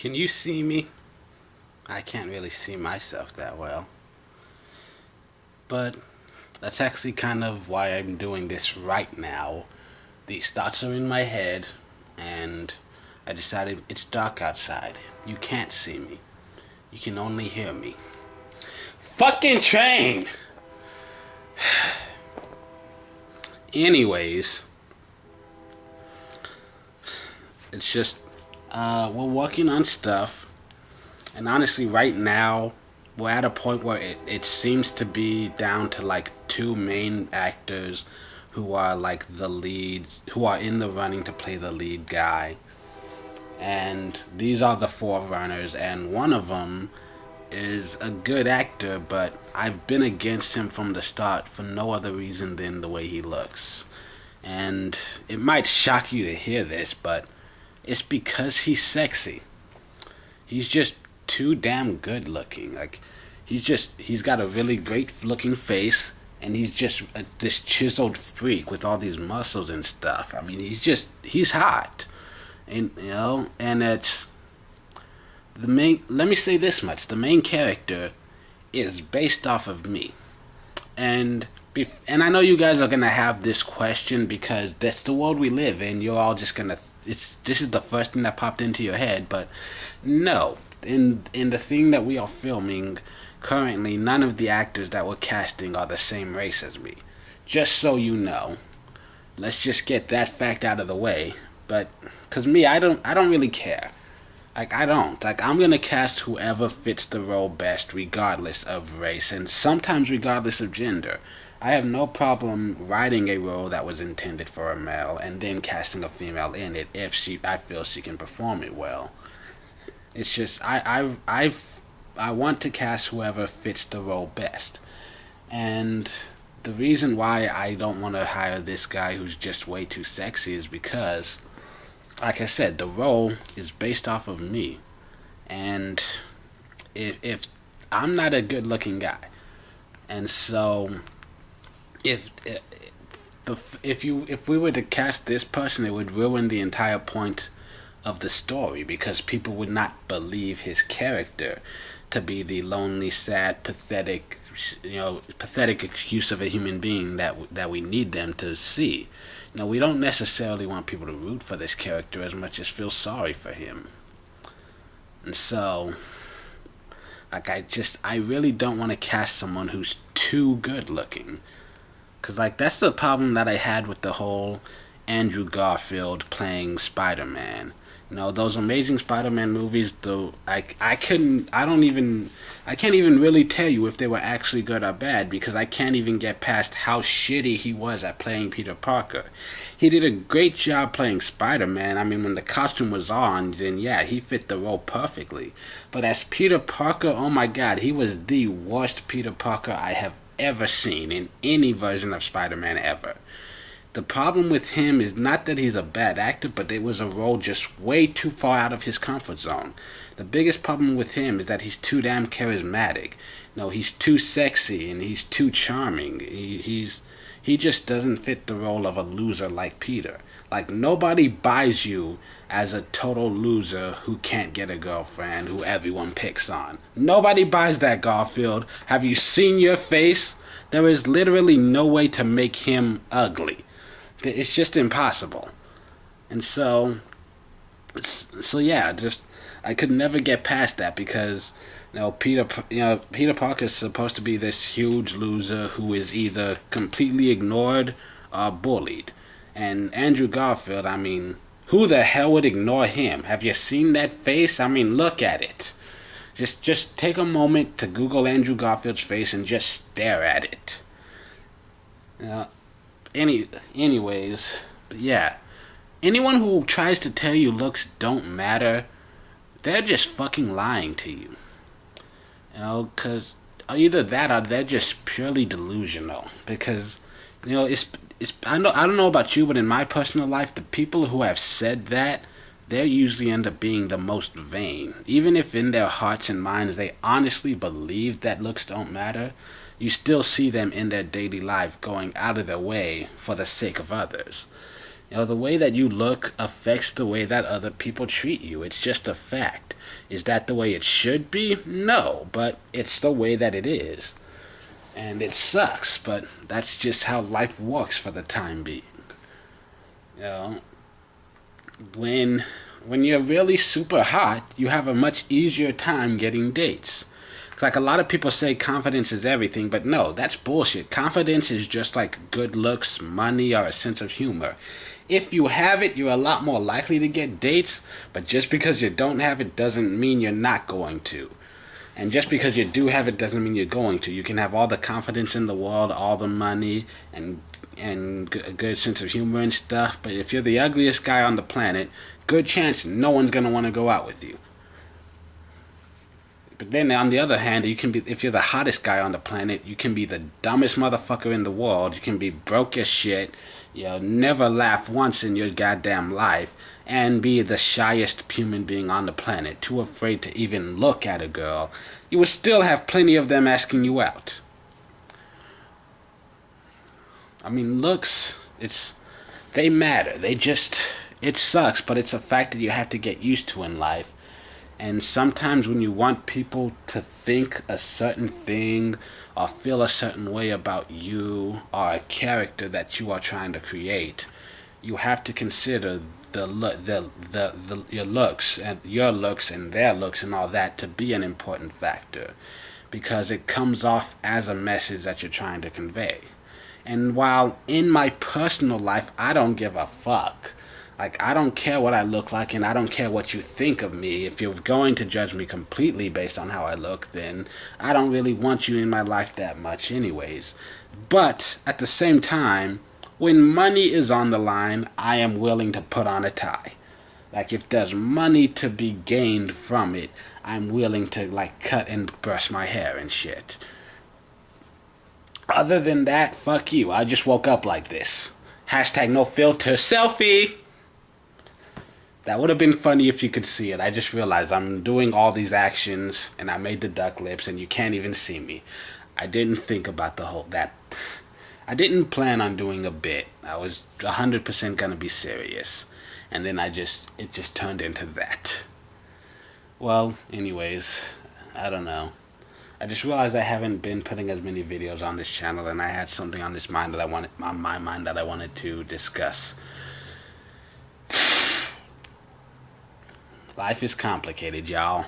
Can you see me? I can't really see myself that well. But that's actually kind of why I'm doing this right now. These thoughts are in my head, and I decided it's dark outside. You can't see me. You can only hear me. Fucking train! Anyways, it's just, we're working on stuff, and honestly, right now, we're at a point where it seems to be down to like two main actors who are like the leads, who are in the running to play the lead guy. And these are the forerunners, and one of them is a good actor, but I've been against him from the start for no other reason than the way he looks. And it might shock you to hear this, but it's because he's sexy. He's just too damn good looking. Like, he's got a really great looking face, and he's just this chiseled freak with all these muscles and stuff. I mean, he's hot. And, and it's the main, let me say this much, the main character is based off of me. And and I know you guys are gonna have this question because that's the world we live in. You're all just gonna, this is the first thing that popped into your head, but no. In the thing that we are filming currently, none of the actors that we're casting are the same race as me. Just so you know. Let's just get that fact out of the way. But cuz me, I don't really care. Like, I don't. Like, I'm gonna cast whoever fits the role best, regardless of race, and sometimes regardless of gender. I have no problem writing a role that was intended for a male and then casting a female in it if I feel she can perform it well. It's just I want to cast whoever fits the role best, and the reason why I don't want to hire this guy who's just way too sexy is because, like I said, the role is based off of me, and if I'm not a good looking guy, and so if if we were to cast this person, it would ruin the entire point of the story because people would not believe his character to be the lonely, sad, pathetic, pathetic excuse of a human being that we need them to see. Now, we don't necessarily want people to root for this character as much as feel sorry for him. And so, like, I really don't want to cast someone who's too good looking. Because, like, that's the problem that I had with the whole Andrew Garfield playing Spider-Man. Those Amazing Spider-Man movies, though, I can't even really tell you if they were actually good or bad because I can't even get past how shitty he was at playing Peter Parker. He did a great job playing Spider-Man. I mean, when the costume was on, then yeah, he fit the role perfectly. But as Peter Parker, oh my god, he was the worst Peter Parker I have ever seen in any version of Spider-Man ever. The problem with him is not that he's a bad actor, but it was a role just way too far out of his comfort zone. The biggest problem with him is that he's too damn charismatic. He's too sexy and he's too charming. He just doesn't fit the role of a loser like Peter. Like, nobody buys you as a total loser who can't get a girlfriend, who everyone picks on. Nobody buys that, Garfield. Have you seen your face? There is literally no way to make him ugly. It's just impossible. And so yeah, just I could never get past that because Peter Parker is supposed to be this huge loser who is either completely ignored or bullied. And Andrew Garfield, I mean, who the hell would ignore him? Have you seen that face? I mean, look at it. Just take a moment to Google Andrew Garfield's face and just stare at it. Anyways, but yeah, anyone who tries to tell you looks don't matter, they're just fucking lying to you. Because either that or they're just purely delusional. Because it's I don't know about you, but in my personal life, the people who have said that, they usually end up being the most vain. Even if in their hearts and minds they honestly believe that looks don't matter, you still see them in their daily life going out of their way for the sake of others. You know, the way that you look affects the way that other people treat you. It's just a fact. Is that the way it should be? No, but it's the way that it is. And it sucks, but that's just how life works for the time being. You know, when when you're really super hot, you have a much easier time getting dates. Like a lot of people say confidence is everything, but no, that's bullshit. Confidence is just like good looks, money, or a sense of humor. If you have it, you're a lot more likely to get dates, but just because you don't have it doesn't mean you're not going to. And just because you do have it doesn't mean you're going to. You can have all the confidence in the world, all the money, and a good sense of humor and stuff, but if you're the ugliest guy on the planet, good chance no one's gonna want to go out with you. But then on the other hand, you can be if you're the hottest guy on the planet, you can be the dumbest motherfucker in the world. You can be broke as shit. You'll never laugh once in your goddamn life, and be the shyest human being on the planet, too afraid to even look at a girl. You will still have plenty of them asking you out. I mean, looks, they matter. It sucks, but it's a fact that you have to get used to in life. And sometimes when you want people to think a certain thing or feel a certain way about you or a character that you are trying to create, you have to consider your looks and their looks and all that to be an important factor because it comes off as a message that you're trying to convey. And while in my personal life, I don't give a fuck. Like, I don't care what I look like, and I don't care what you think of me. If you're going to judge me completely based on how I look, then I don't really want you in my life that much, anyways. But at the same time, when money is on the line, I am willing to put on a tie. Like, if there's money to be gained from it, I'm willing to, like, cut and brush my hair and shit. Other than that, fuck you. I just woke up like this. Hashtag no filter selfie. That would have been funny if you could see it. I just realized I'm doing all these actions and I made the duck lips and you can't even see me. I didn't think about that. I didn't plan on doing a bit. I was 100% gonna be serious. And then it just turned into that. Well, anyways, I don't know. I just realized I haven't been putting as many videos on this channel, and I had something on my mind that I wanted to discuss. Life is complicated, y'all.